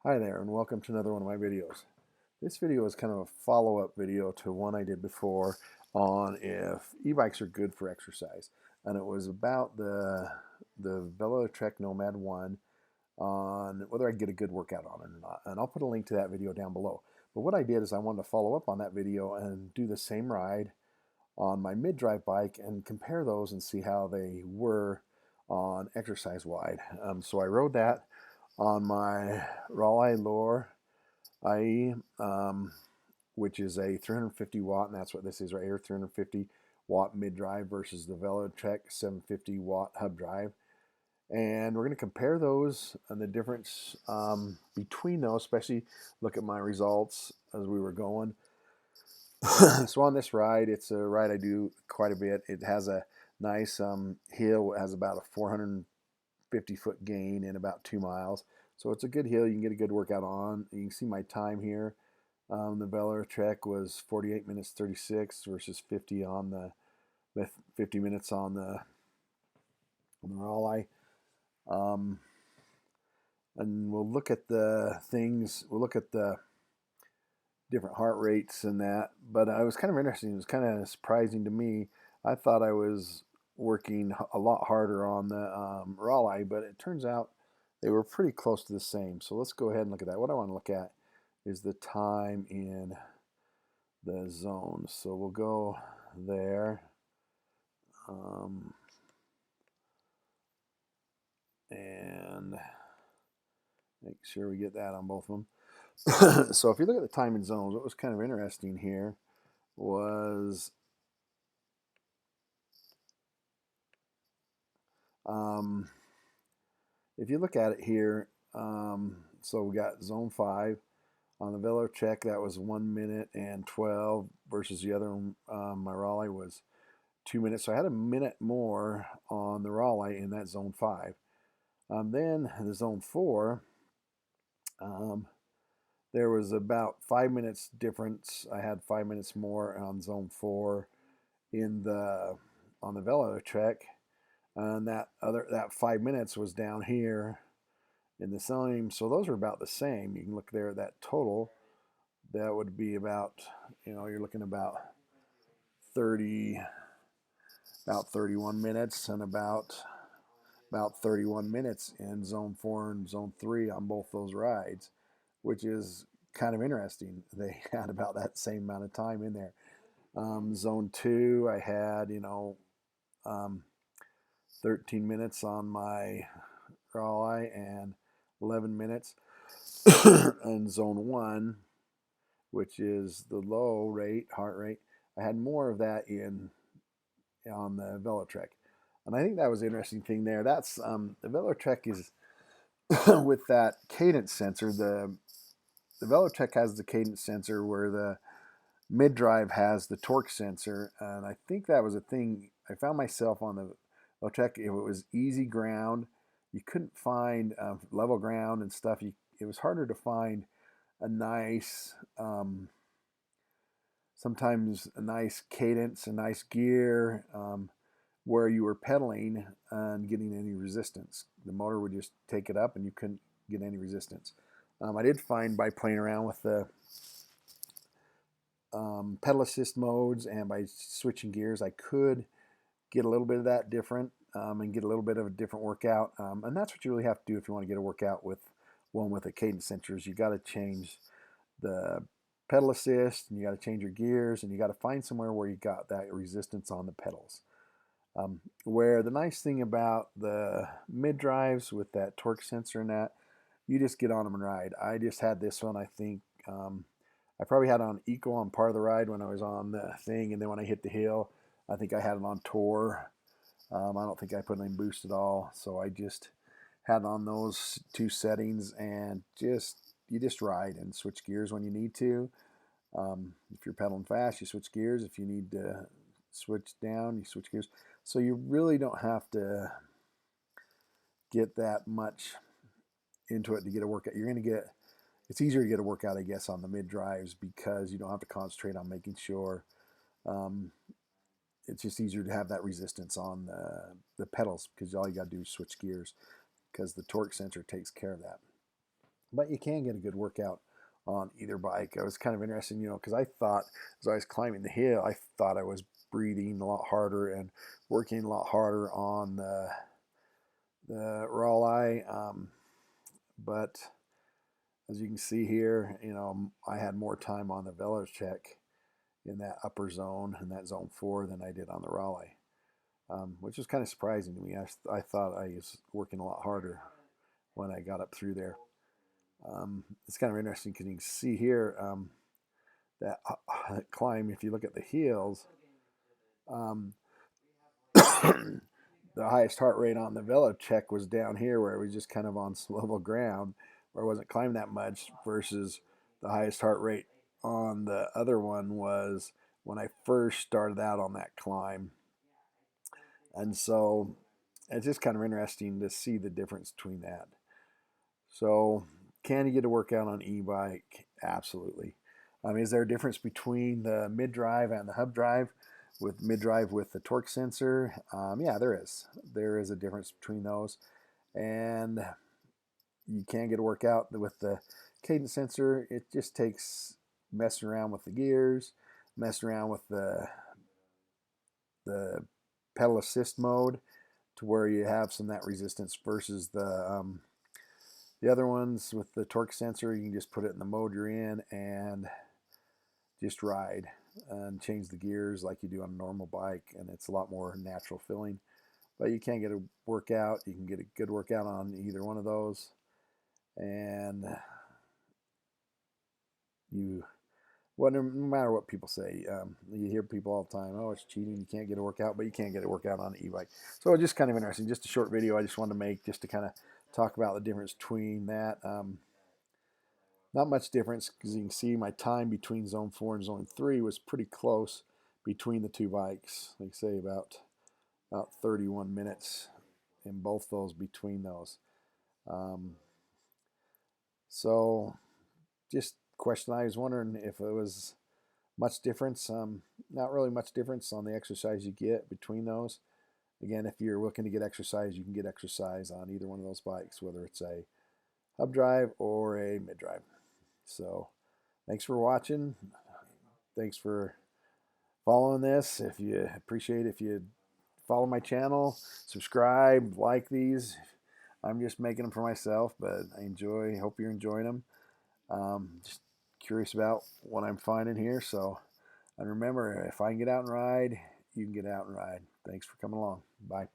Hi there, and welcome to another one of my videos. This video is kind of a follow-up video to one I did before on if e-bikes are good for exercise, and it was about the Velotric Nomad 1 on whether I get a good workout on it or not. And I'll put a link to that video down below. But what I did is I wanted to follow up on that video and do the same ride on my mid-drive bike and compare those and see how they were on exercise wide. So I rode that on my Raleigh Lore IE, which is a 350 watt, and that's what this is right here, 350 watt mid drive versus the Velotric 750 watt hub drive. And we're going to compare those and the difference between those, especially look at my results as we were going. So on this ride, it's a ride I do quite a bit. It has a nice hill. It has about a 450-foot gain in about 2 miles. So it's a good hill you can get a good workout on. You can see my time here. The Velotric was 48 minutes 36 versus 50 on the 50 minutes on the Raleigh. And we'll look at the things. We'll look at the different heart rates and that. But I was kind of interesting. It was kind of surprising to me. I thought I was working a lot harder on the Raleigh, but it turns out they were pretty close to the same. So let's go ahead and look at that. What I want to look at is the time in the zone. So we'll go there. And make sure we get that on both of them. So if you look at the time in zones, what was kind of interesting here was if you look at it here, so we got zone 5 on the Velotric. That was 1 minute and 12 versus the other one, my Raleigh was 2 minutes. So I had a minute more on the Raleigh in that zone 5. Then the zone 4, there was about 5 minutes difference. I had 5 minutes more on zone 4 in the on the Velotric, and that 5 minutes was down here in the same. So those are about the same. You can look there at that total. That would be about, you're looking about 31 minutes and about 31 minutes in zone 4 and zone 3 on both those rides, which is kind of interesting. They had about that same amount of time in there. Zone 2, I had 13 minutes on my Raleigh and 11 minutes. And zone 1, which is the low rate, heart rate, I had more of that on the Velotric. And I think that was the interesting thing there. That's the Velotric is with that cadence sensor. The Velotric has the cadence sensor where the mid drive has the torque sensor, and I think that was a thing. I found myself on the Velotric. If it was easy ground, you couldn't find level ground and stuff. It was harder to find a nice, sometimes a nice cadence, a nice gear, where you were pedaling and getting any resistance. The motor would just take it up and you couldn't get any resistance. I did find by playing around with the pedal assist modes and by switching gears, I could get a little bit of that different and get a little bit of a different workout. And that's what you really have to do if you want to get a workout with one with a cadence sensors. You got to change the pedal assist, and you got to change your gears, and you got to find somewhere where you got that resistance on the pedals. Where the nice thing about the mid drives with that torque sensor and that, you just get on them and ride. I just had this one, I think, I probably had it on equal on part of the ride when I was on the thing, and then when I hit the hill, I think I had it on tour. I don't think I put it in boost at all, so I just had it on those 2 settings, and you just ride and switch gears when you need to. If you're pedaling fast, you switch gears. If you need to switch down, you switch gears. So you really don't have to get that much into it to get a workout. It's easier to get a workout, I guess, on the mid drives because you don't have to concentrate on making sure. It's just easier to have that resistance on the pedals because all you got to do is switch gears because the torque sensor takes care of that. but you can get a good workout on either bike. It was kind of interesting, you know, because I thought as I was climbing the hill, I thought I was breathing a lot harder and working a lot harder on the Raleigh, but as you can see here, you know, I had more time on the Velotric in that upper zone, in that zone 4, than I did on the Raleigh, which was kind of surprising to me. I thought I was working a lot harder when I got up through there. It's kind of interesting because you can see here that climb, if you look at the heels, um, the highest heart rate on the Velotric was down here where it was just kind of on level ground, where it wasn't climbing that much, versus the highest heart rate on the other one was when I first started out on that climb. And so it's just kind of interesting to see the difference between that. So, can you get a workout on e-bike? Absolutely. Is there a difference between the mid-drive and the hub drive? With mid-drive with the torque sensor, yeah, there is. There is a difference between those, and you can get a workout with the cadence sensor. It just takes messing around with the gears, messing around with the pedal assist mode to where you have some of that resistance, versus the other ones with the torque sensor. You can just put it in the mode you're in and just ride and change the gears like you do on a normal bike, and it's a lot more natural feeling. But you can get a workout. You can get a good workout on either one of those, and you, well, no matter what people say, you hear people all the time, oh, it's cheating, you can't get a workout, but you can get a workout on an e-bike. So it's just kind of interesting. Just a short video I just wanted to make just to kind of talk about the difference between that. Not much difference, because you can see my time between zone 4 and zone 3 was pretty close between the two bikes. Like I say, about 31 minutes in both those, between those. So just question, I was wondering if it was much difference. Not really much difference on the exercise you get between those. Again, if you're looking to get exercise, you can get exercise on either one of those bikes, whether it's a hub drive or a mid drive. So thanks for watching. Thanks for following this. If you appreciate, if you follow my channel, subscribe, like these. I'm just making them for myself, but I enjoy. Hope you're enjoying them. Just curious about what I'm finding here. So, and remember, if I can get out and ride, you can get out and ride. Thanks for coming along. Bye.